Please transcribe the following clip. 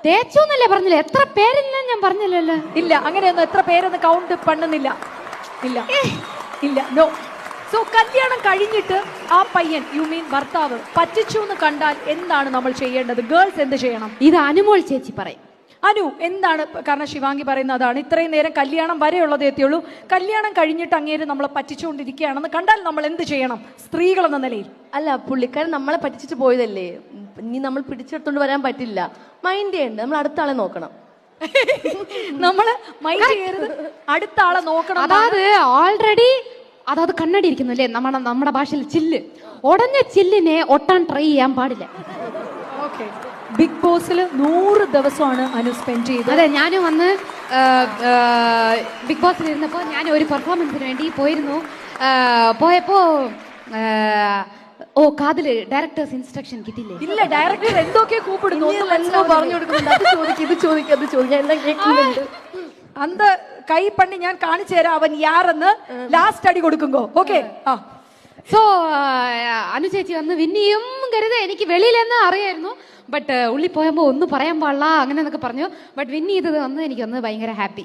തേച്ചോന്നല്ലേ പറഞ്ഞില്ല, എത്ര പേരില്ല ഞാൻ പറഞ്ഞില്ലല്ലോ. ഇല്ല, അങ്ങനെയൊന്നും എത്ര പേരെന്ന് കൗണ്ട് പണ്ണുന്നില്ല. ഇല്ല ഇല്ല, നോ. സോ കല്യാണം കഴിഞ്ഞിട്ട് ആ പയ്യൻ, യു മീൻ ഭർത്താവ്, പറ്റിച്ചു എന്ന് കണ്ടാൽ എന്താണ് നമ്മൾ ചെയ്യേണ്ടത്? ഗേൾസ് എന്ത് ചെയ്യണം? ഇത് അനുമോൾ ചേച്ചി പറയും. അനു എന്താണ്? കാരണം ശിവാംഗി പറയുന്ന അതാണ്, ഇത്രയും നേരം കല്യാണം വരെയുള്ളതേ എത്തിയുള്ളൂ. കല്യാണം കഴിഞ്ഞിട്ട് അങ്ങേര് നമ്മളെ പറ്റിച്ചുകൊണ്ടിരിക്കുകയാണെന്ന് കണ്ടാൽ നമ്മൾ എന്ത് ചെയ്യണം സ്ത്രീകൾ എന്ന നിലയിൽ? അല്ല, പുള്ളിക്കാരൻ നമ്മളെ പറ്റിച്ചിട്ട് പോയതല്ലേ, ഇനി നമ്മൾ പിടിച്ചെടുത്തോണ്ട് വരാൻ പറ്റില്ല. മൈൻഡ് ചെയ്യണ്ട, നമ്മൾ അടുത്ത ആളെ നോക്കണം. നമ്മള് മൈൻഡ് ചെയ്യരുത്, അടുത്ത ആളെ നോക്കണം. അതായത് ഓൾറെഡി അതായത് കണ്ണടി ഇരിക്കുന്നു അല്ലേ, നമ്മുടെ ഭാഷയിൽ ചില്ല്, ഉടഞ്ഞ ചില്ലിനെ ഒട്ടാൻ ട്രൈ ചെയ്യാൻ പാടില്ല. ഓക്കെ, ബിഗ് ബോസിൽ 100 ദിവസമാണ് അനു സ്പെൻഡ് ചെയ്തത്. അതെ, ഞാനും വന്ന് ബിഗ് ബോസിൽ ഇരുന്നപ്പോൾ ഞാൻ ഒരു പെർഫോമൻസിന് വേണ്ടി പോയിരുന്നു. പോയപ്പോ കാതില് ഡയറക്ടേഴ്സ് ഇൻസ്ട്രക്ഷൻ കിട്ടില്ലേ? ഇല്ല, ഡയറക്ടർ എന്തൊക്കെ കൂപ്പിടുന്നു, പറഞ്ഞു കൊടുക്കുന്നുണ്ട്. അത് ചോദിക്കും, ഇത് ചോദിക്കും, അത് ചോദിക്കാം, എല്ലാം കേൾക്കുന്നുണ്ട്. അന്ത കൈ പണി ഞാൻ കാണിച്ചു തരാം അവൻ യാറെന്ന് ലാസ്റ്റ് അടി കൊടുക്കുമ്പോ. ഓക്കെ, ആ. സോ അനു ചേച്ചി വന്ന് വിന്നിയും കരുത് എനിക്ക് വെളിയിലെന്ന് അറിയായിരുന്നു, ബട്ട് ഉള്ളി പോയപ്പോ ഒന്നും പറയാൻ പാടില്ല അങ്ങനെ എന്നൊക്കെ പറഞ്ഞു. ബട്ട് വിന്നി ചെയ്തത് വന്ന് എനിക്കൊന്ന് ഭയങ്കര ഹാപ്പി.